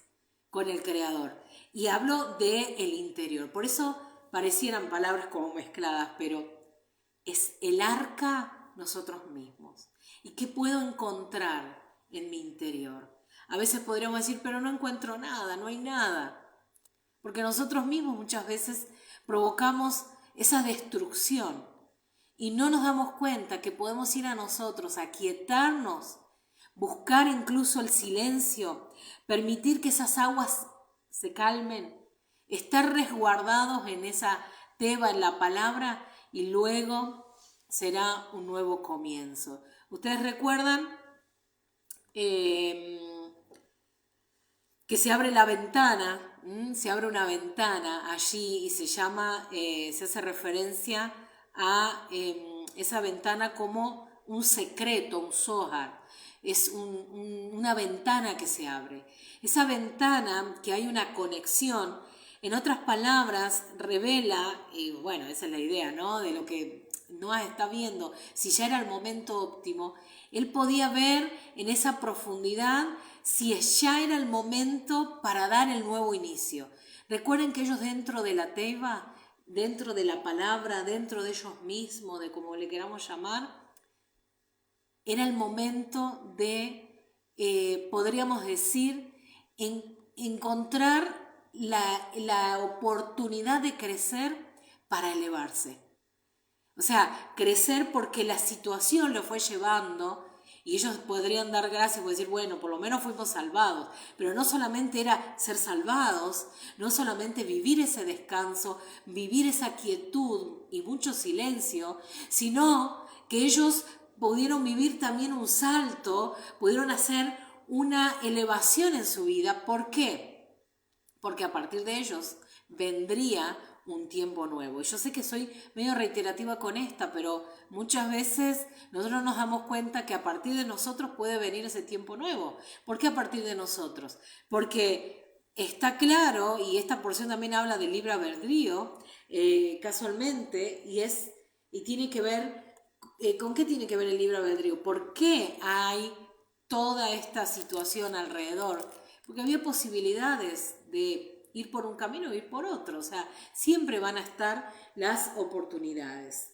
S1: con el Creador. Y hablo del interior. Por eso parecieran palabras como mezcladas, pero es el arca nosotros mismos. ¿Y qué puedo encontrar en mi interior? A veces podríamos decir, pero no encuentro nada, no hay nada. Porque nosotros mismos muchas veces provocamos esa destrucción y no nos damos cuenta que podemos ir a nosotros, a quietarnos, buscar incluso el silencio, permitir que esas aguas se calmen, estar resguardados en esa teba, en la palabra, y luego será un nuevo comienzo. ¿Ustedes recuerdan que se abre la ventana? Se abre una ventana allí y se hace referencia a esa ventana como un secreto, un zohar. Es una ventana que se abre. Esa ventana, que hay una conexión, en otras palabras, revela, y bueno, esa es la idea, ¿no? De lo que Noah está viendo, si ya era el momento óptimo, él podía ver en esa profundidad si ya era el momento para dar el nuevo inicio. Recuerden que ellos dentro de la teiba, dentro de la palabra, dentro de ellos mismos, de como le queramos llamar, era el momento de, podríamos decir, encontrar la oportunidad de crecer para elevarse. O sea, crecer porque la situación lo fue llevando y ellos podrían dar gracias y decir, bueno, por lo menos fuimos salvados. Pero no solamente era ser salvados, no solamente vivir ese descanso, vivir esa quietud y mucho silencio, sino que ellos pudieron vivir también un salto, pudieron hacer una elevación en su vida. ¿Por qué? Porque a partir de ellos vendría un tiempo nuevo. Y yo sé que soy medio reiterativa con esta, pero muchas veces nosotros nos damos cuenta que a partir de nosotros puede venir ese tiempo nuevo. ¿Por qué a partir de nosotros? Porque está claro, y esta porción también habla del libre albedrío, casualmente, y tiene que ver, ¿con qué tiene que ver el libre albedrío? ¿Por qué hay toda esta situación alrededor? Porque había posibilidades de ir por un camino o ir por otro. O sea, siempre van a estar las oportunidades.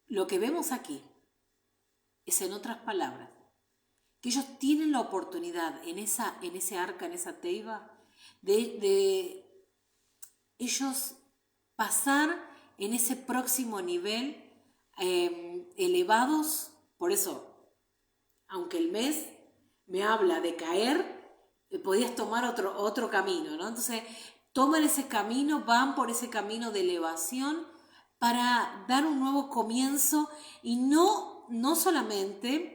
S1: Lo que vemos aquí es, en otras palabras, que ellos tienen la oportunidad en ese arca, en esa teiba, de ellos pasar en ese próximo nivel elevados. Por eso, aunque el mes me habla de caer, podías tomar otro camino, ¿no? Entonces, toman ese camino, van por ese camino de elevación para dar un nuevo comienzo y no solamente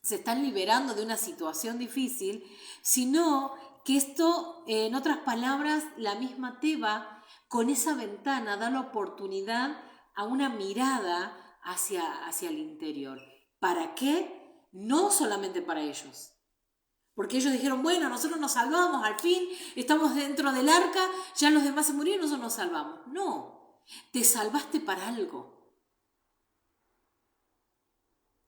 S1: se están liberando de una situación difícil, sino que esto, en otras palabras, la misma Teba, con esa ventana, da la oportunidad a una mirada hacia el interior. ¿Para qué? No solamente para ellos. Porque ellos dijeron, bueno, nosotros nos salvamos, al fin estamos dentro del arca, ya los demás se murieron, nosotros nos salvamos. No, te salvaste para algo.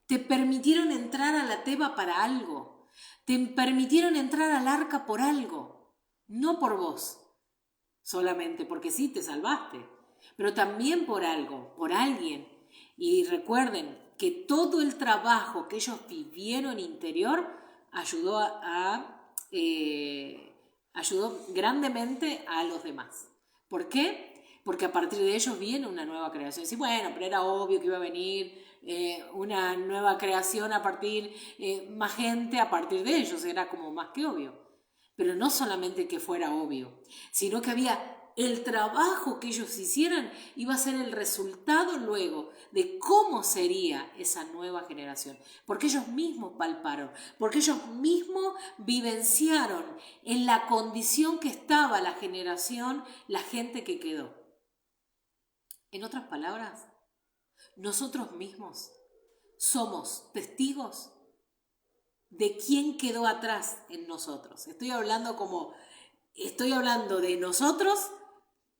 S1: Te permitieron entrar a la Teba para algo. Te permitieron entrar al arca por algo. No por vos solamente, porque sí te salvaste, pero también por algo, por alguien. Y recuerden que todo el trabajo que ellos vivieron interior ayudó ayudó grandemente a los demás. ¿Por qué? Porque a partir de ellos viene una nueva creación. Sí, bueno, pero era obvio que iba a venir una nueva creación a partir, más gente a partir de ellos, era como más que obvio. Pero no solamente que fuera obvio, sino que había el trabajo que ellos hicieran, iba a ser el resultado luego de cómo sería esa nueva generación. Porque ellos mismos palparon, porque ellos mismos vivenciaron en la condición que estaba la generación, la gente que quedó. En otras palabras, nosotros mismos somos testigos de quién quedó atrás en nosotros. Estoy hablando de nosotros,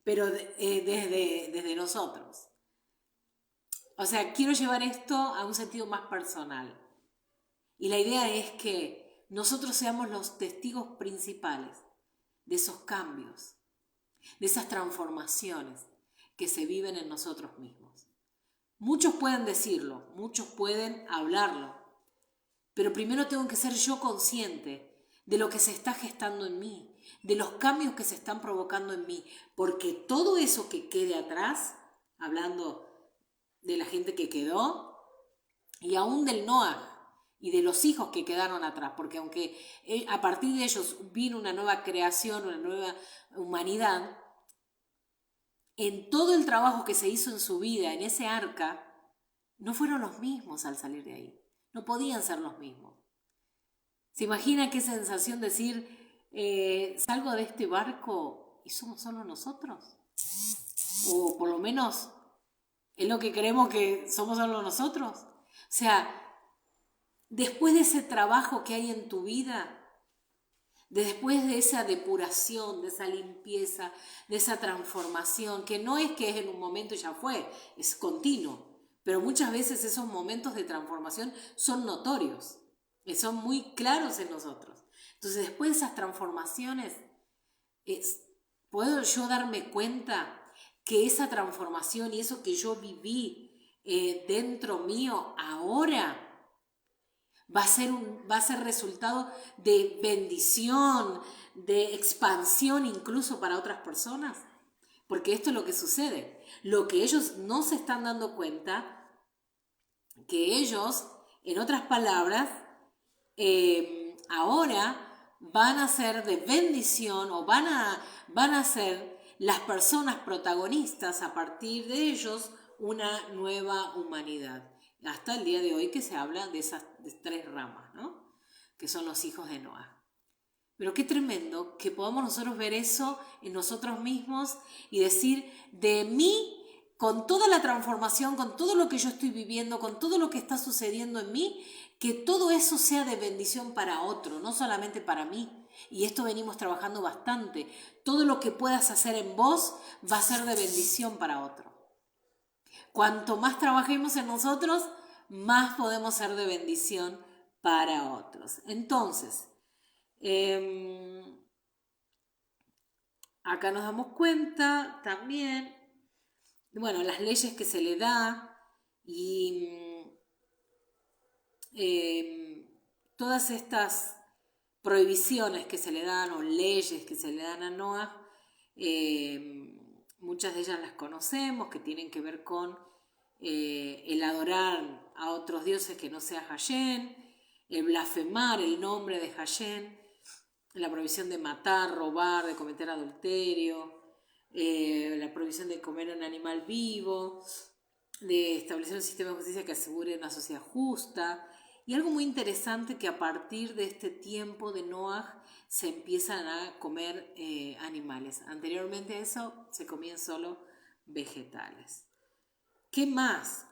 S1: pero desde nosotros. O sea, quiero llevar esto a un sentido más personal. Y la idea es que nosotros seamos los testigos principales de esos cambios, de esas transformaciones que se viven en nosotros mismos. Muchos pueden decirlo, muchos pueden hablarlo, pero primero tengo que ser yo consciente de lo que se está gestando en mí, de los cambios que se están provocando en mí, porque todo eso que quede atrás, hablando de la gente que quedó, y aún del Noah y de los hijos que quedaron atrás, porque aunque a partir de ellos vino una nueva creación, una nueva humanidad, en todo el trabajo que se hizo en su vida, en ese arca, no fueron los mismos al salir de ahí. No podían ser los mismos. ¿Se imagina qué sensación decir, salgo de este barco y somos solo nosotros? O por lo menos es lo que creemos que somos solo nosotros. O sea, después de ese trabajo que hay en tu vida, después de esa depuración, de esa limpieza, de esa transformación, que no es que es en un momento y ya fue, es continuo. Pero muchas veces esos momentos de transformación son notorios, son muy claros en nosotros. Entonces, después de esas transformaciones, puedo yo darme cuenta que esa transformación y eso que yo viví dentro mío ahora va a ser resultado de bendición, de expansión incluso para otras personas. Porque esto es lo que sucede. Lo que ellos no se están dando cuenta, que ellos, en otras palabras, ahora van a ser de bendición o van a ser las personas protagonistas a partir de ellos una nueva humanidad. Hasta el día de hoy que se habla de esas tres ramas, ¿no? Que son los hijos de Noah. Pero qué tremendo que podamos nosotros ver eso en nosotros mismos y decir, de mí, con toda la transformación, con todo lo que yo estoy viviendo, con todo lo que está sucediendo en mí, que todo eso sea de bendición para otro, no solamente para mí. Y esto venimos trabajando bastante. Todo lo que puedas hacer en vos va a ser de bendición para otro. Cuanto más trabajemos en nosotros, más podemos ser de bendición para otros. Entonces, acá nos damos cuenta también, bueno, las leyes que se le da y todas estas prohibiciones que se le dan o leyes que se le dan a Noah, muchas de ellas las conocemos, que tienen que ver con el adorar a otros dioses que no sea Hashem, el blasfemar el nombre de Hashem, la prohibición de matar, robar, de cometer adulterio, la prohibición de comer un animal vivo, de establecer un sistema de justicia que asegure una sociedad justa. Y algo muy interesante, que a partir de este tiempo de Noah se empiezan a comer animales. Anteriormente a eso se comían solo vegetales. ¿Qué más?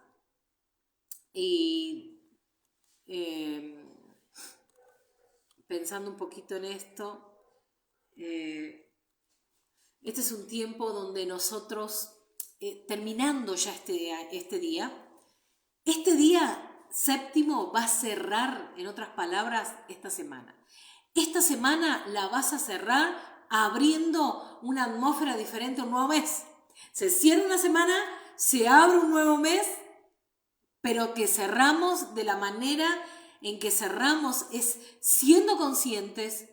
S1: Y pensando un poquito en esto, este es un tiempo donde nosotros, terminando ya este día séptimo va a cerrar, en otras palabras, esta semana. Esta semana la vas a cerrar abriendo una atmósfera diferente, un nuevo mes. Se cierra una semana, se abre un nuevo mes, pero que cerramos de la manera en que cerramos es siendo conscientes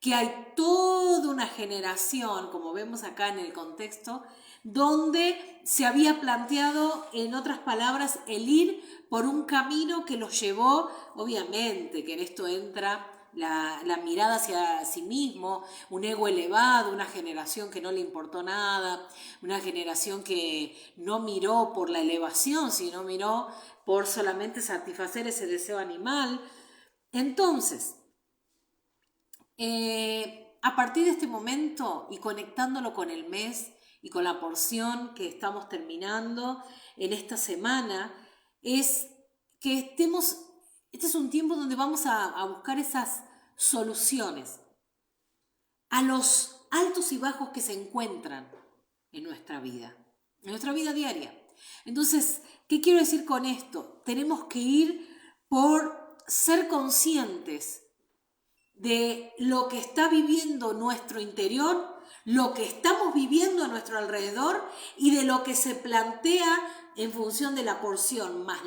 S1: que hay toda una generación, como vemos acá en el contexto, donde se había planteado, en otras palabras, el ir por un camino que los llevó, obviamente, que en esto entra la mirada hacia sí mismo, un ego elevado, una generación que no le importó nada, una generación que no miró por la elevación, sino miró por solamente satisfacer ese deseo animal. Entonces, a partir de este momento y conectándolo con el mes y con la porción que estamos terminando en esta semana, es que este es un tiempo donde vamos a buscar esas soluciones a los altos y bajos que se encuentran en nuestra vida diaria. Entonces, ¿qué quiero decir con esto? Tenemos que ir por ser conscientes de lo que está viviendo nuestro interior, lo que estamos viviendo a nuestro alrededor y de lo que se plantea en función de la porción más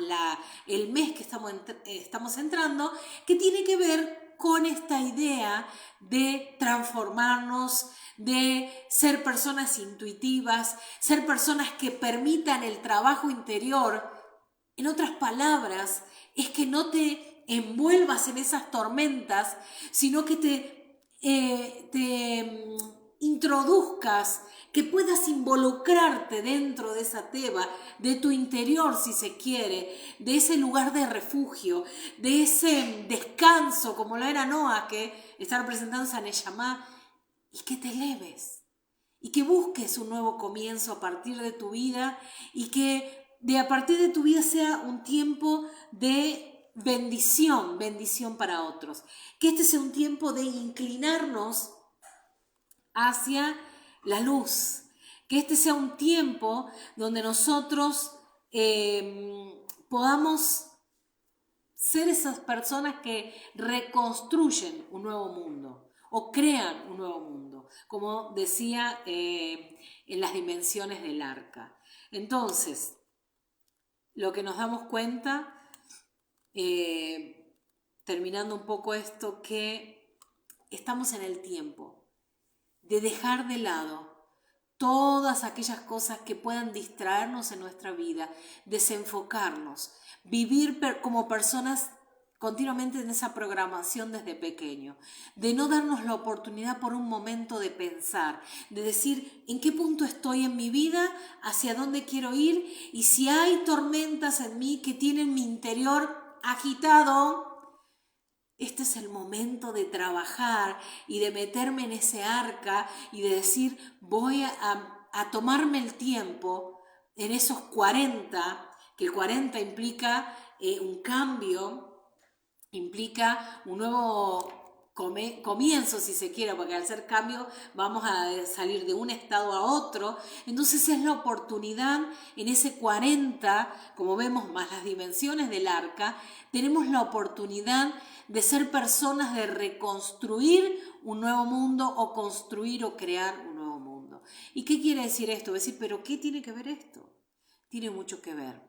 S1: el mes que estamos entrando, que tiene que ver con esta idea de transformarnos, de ser personas intuitivas, ser personas que permitan el trabajo interior. En otras palabras, es que no te envuelvas en esas tormentas, sino que te introduzcas, que puedas involucrarte dentro de esa teba, de tu interior si se quiere, de ese lugar de refugio, de ese descanso, como lo era Noah, que está representando a Neyamá, y que te eleves, y que busques un nuevo comienzo a partir de tu vida, y que a partir de tu vida sea un tiempo de bendición para otros. Que este sea un tiempo de inclinarnos hacia la luz. Que este sea un tiempo donde nosotros podamos ser esas personas que reconstruyen un nuevo mundo o crean un nuevo mundo, como decía en las dimensiones del arca. Entonces, lo que nos damos cuenta, terminando un poco esto, que estamos en el tiempo de dejar de lado todas aquellas cosas que puedan distraernos en nuestra vida, desenfocarnos, vivir como personas continuamente en esa programación desde pequeño, de no darnos la oportunidad por un momento de pensar, de decir en qué punto estoy en mi vida, hacia dónde quiero ir, y si hay tormentas en mí que tienen mi interior agitado, este es el momento de trabajar y de meterme en ese arca y de decir, voy a tomarme el tiempo en esos 40, que el 40 implica un cambio, implica un nuevo comienzo, si se quiere, porque al ser cambio vamos a salir de un estado a otro. Entonces es la oportunidad en ese 40, como vemos, más las dimensiones del arca, tenemos la oportunidad de ser personas de reconstruir un nuevo mundo o construir o crear un nuevo mundo. ¿Y qué quiere decir esto? Decir, ¿pero qué tiene que ver esto? Tiene mucho que ver,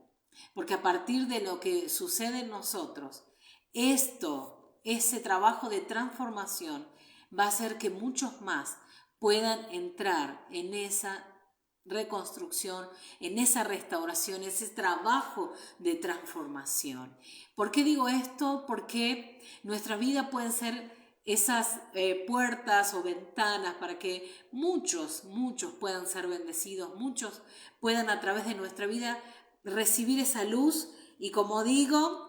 S1: porque a partir de lo que sucede en nosotros, ese trabajo de transformación va a hacer que muchos más puedan entrar en esa reconstrucción, en esa restauración, ese trabajo de transformación. ¿Por qué digo esto? Porque nuestra vida pueden ser esas puertas o ventanas para que muchos puedan ser bendecidos, muchos puedan a través de nuestra vida recibir esa luz y, como digo,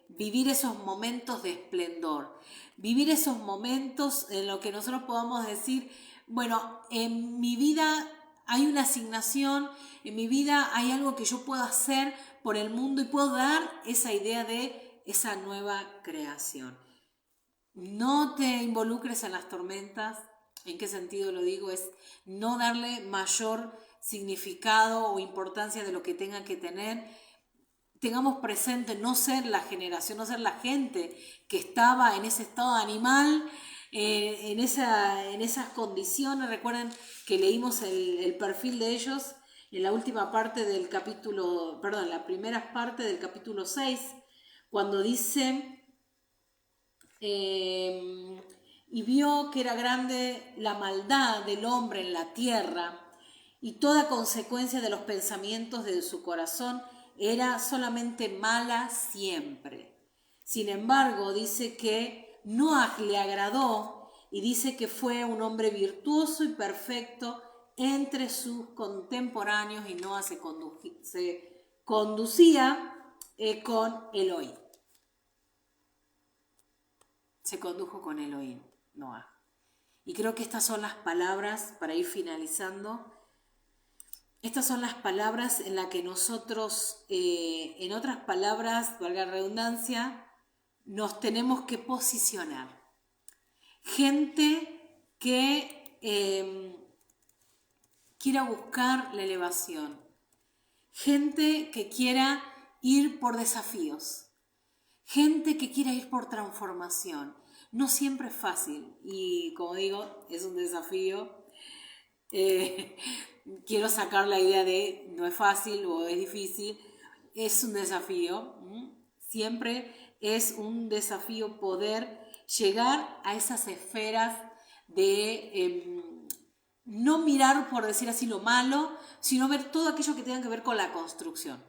S1: vivir esos momentos de esplendor, vivir esos momentos en los que nosotros podamos decir, bueno, en mi vida hay una asignación, en mi vida hay algo que yo puedo hacer por el mundo y puedo dar esa idea de esa nueva creación. No te involucres en las tormentas. ¿En qué sentido lo digo? Es no darle mayor significado o importancia de lo que tenga que tener. Tengamos presente no ser la generación, no ser la gente que estaba en ese estado animal, en esas condiciones. Recuerden que leímos el perfil de ellos en la última parte del capítulo, perdón, la primera parte del capítulo 6, cuando dice, y vio que era grande la maldad del hombre en la tierra, y toda consecuencia de los pensamientos de su corazón era solamente mala siempre. Sin embargo, dice que Noaj le agradó y dice que fue un hombre virtuoso y perfecto entre sus contemporáneos, y Noaj se conducía con Elohim. Se condujo con Elohim, Noaj. Y creo que estas son las palabras, para ir finalizando, estas son las palabras en las que nosotros, en otras palabras, valga la redundancia, nos tenemos que posicionar. Gente que quiera buscar la elevación. Gente que quiera ir por desafíos. Gente que quiera ir por transformación. No siempre es fácil y, como digo, es un desafío. Quiero sacar la idea de no es fácil o es difícil, es un desafío. Siempre es un desafío poder llegar a esas esferas de no mirar, por decir así, lo malo, sino ver todo aquello que tenga que ver con la construcción.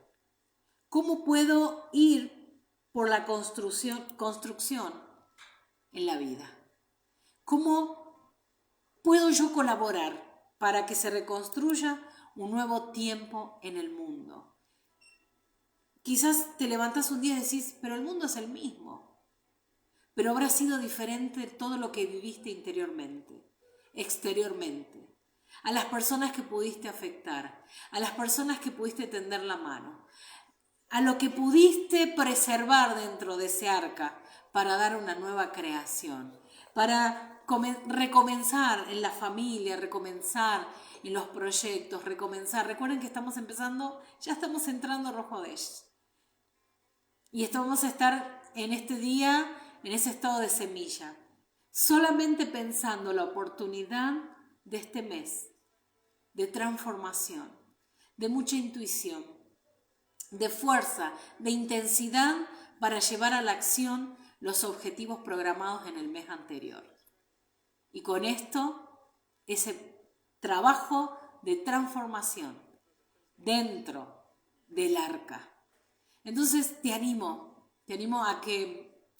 S1: ¿Cómo puedo ir por la construcción en la vida? ¿Cómo puedo yo colaborar para que se reconstruya un nuevo tiempo en el mundo? Quizás te levantas un día y decís, pero el mundo es el mismo. Pero habrá sido diferente todo lo que viviste interiormente, exteriormente. A las personas que pudiste afectar, a las personas que pudiste tender la mano, a lo que pudiste preservar dentro de ese arca para dar una nueva creación, para recomenzar en la familia, recomenzar en los proyectos, recomenzar. Recuerden que estamos empezando, ya estamos entrando a Rosh Hodesh. Y vamos a estar en este día, en ese estado de semilla, solamente pensando la oportunidad de este mes, de transformación, de mucha intuición, de fuerza, de intensidad para llevar a la acción los objetivos programados en el mes anterior. Y con esto, ese trabajo de transformación dentro del arca. Entonces te animo a que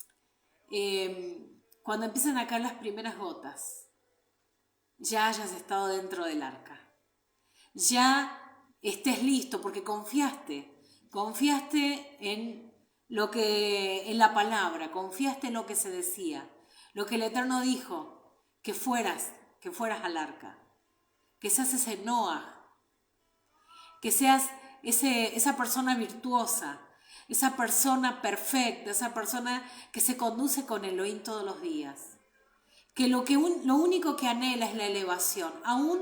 S1: cuando empiecen a caer las primeras gotas, ya hayas estado dentro del arca. Ya estés listo porque confiaste en en la palabra, confiaste en lo que se decía, lo que el Eterno dijo, que fueras al arca, que seas ese Noaj, que seas esa persona virtuosa, esa persona perfecta, esa persona que se conduce con Elohim todos los días, que lo único que anhela es la elevación, aún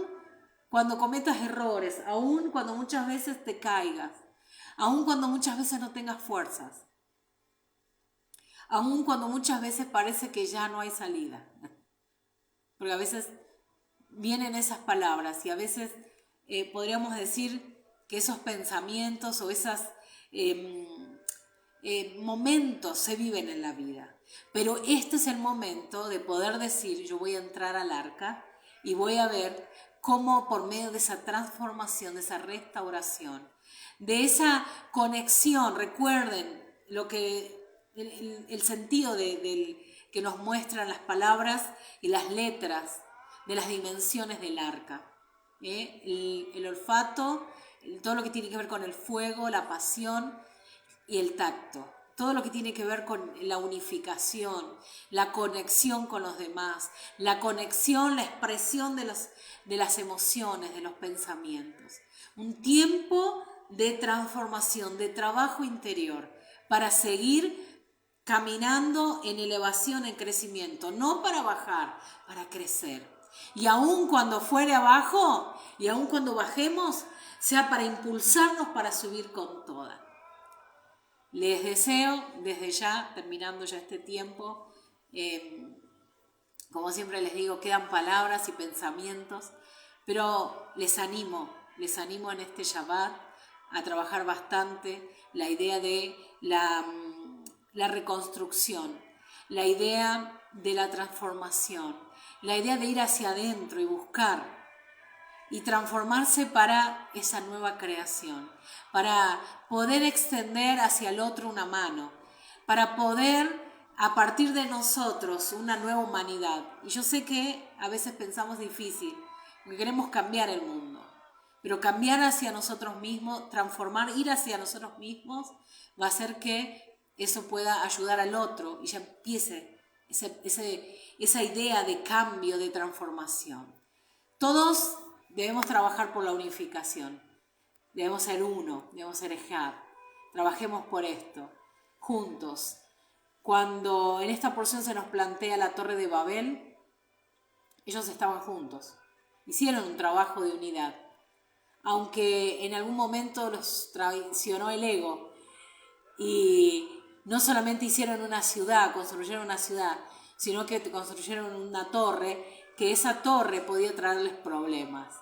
S1: cuando cometas errores, aún cuando muchas veces te caigas, aún cuando muchas veces no tengas fuerzas, aún cuando muchas veces parece que ya no hay salida. Porque a veces vienen esas palabras y a veces podríamos decir que esos pensamientos o momentos se viven en la vida. Pero este es el momento de poder decir, yo voy a entrar al arca y voy a ver cómo por medio de esa transformación, de esa restauración, de esa conexión, recuerden lo que el sentido que nos muestran las palabras y las letras de las dimensiones del arca. El olfato, todo lo que tiene que ver con el fuego, la pasión y el tacto. Todo lo que tiene que ver con la unificación, la conexión con los demás, la conexión, la expresión de las emociones, de los pensamientos. Un tiempo de transformación, de trabajo interior, para seguir caminando en elevación, en crecimiento, no para bajar, para crecer. Y aun cuando fuere abajo, y aun cuando bajemos, sea para impulsarnos para subir con toda. Les deseo desde ya, terminando ya este tiempo, como siempre les digo, quedan palabras y pensamientos, pero les animo en este Shabbat a trabajar bastante la idea de la reconstrucción, la idea de la transformación, la idea de ir hacia adentro y buscar y transformarse para esa nueva creación, para poder extender hacia el otro una mano, para poder a partir de nosotros una nueva humanidad. Y yo sé que a veces pensamos difícil, que queremos cambiar el mundo, pero cambiar hacia nosotros mismos, transformar, ir hacia nosotros mismos, va a hacer que eso pueda ayudar al otro y ya empiece esa idea de cambio, de transformación. Todos debemos trabajar por la unificación, debemos ser uno, debemos ser Ejad. Trabajemos por esto, juntos. Cuando en esta porción se nos plantea la Torre de Babel, ellos estaban juntos, hicieron un trabajo de unidad, aunque en algún momento los traicionó el ego y no solamente hicieron una ciudad, construyeron una ciudad, sino que construyeron una torre, que esa torre podía traerles problemas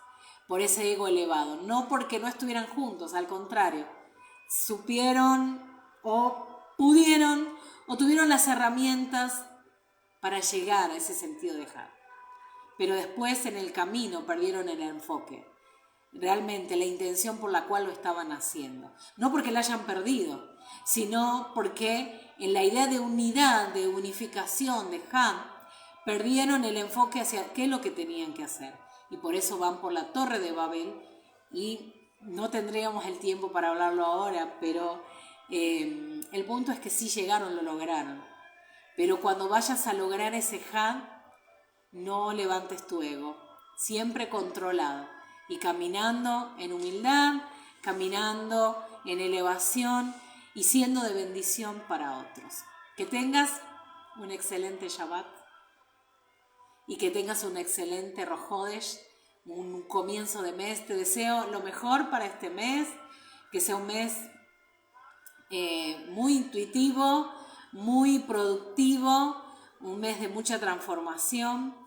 S1: por ese ego elevado, no porque no estuvieran juntos, al contrario, supieron o pudieron o tuvieron las herramientas para llegar a ese sentido de Ejad. Pero después en el camino perdieron el enfoque, realmente la intención por la cual lo estaban haciendo. No porque la hayan perdido, sino porque en la idea de unidad, de unificación, de Ejad, perdieron el enfoque hacia qué es lo que tenían que hacer. Y por eso van por la Torre de Babel y no tendríamos el tiempo para hablarlo ahora, pero el punto es que sí llegaron, lo lograron. Pero cuando vayas a lograr ese Ejad, no levantes tu ego, siempre controlado y caminando en humildad, caminando en elevación y siendo de bendición para otros. Que tengas un excelente Shabbat y que tengas un excelente Rosh Hodesh, un comienzo de mes. Te deseo lo mejor para este mes, que sea un mes muy intuitivo, muy productivo, un mes de mucha transformación,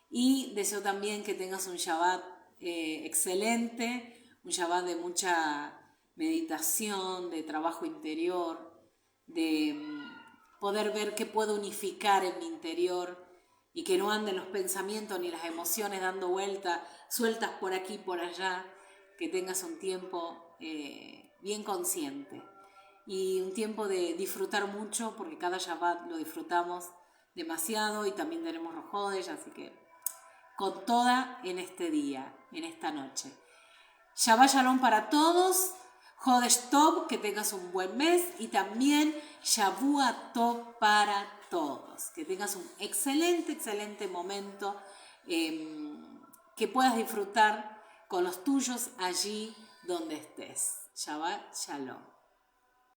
S1: y deseo también que tengas un Shabbat excelente, un Shabbat de mucha meditación, de trabajo interior, de poder ver qué puedo unificar en mi interior y que no anden los pensamientos ni las emociones dando vueltas, sueltas por aquí y por allá, que tengas un tiempo bien consciente y un tiempo de disfrutar mucho, porque cada Shabbat lo disfrutamos demasiado y también tenemos Rosh Hodesh, así que con toda en este día, en esta noche. Shabbat Shalom para todos, Hodesh Tov, que tengas un buen mes, y también Shavua Tov para todos, que tengas un excelente momento, que puedas disfrutar con los tuyos allí donde estés. Shabbat Shalom.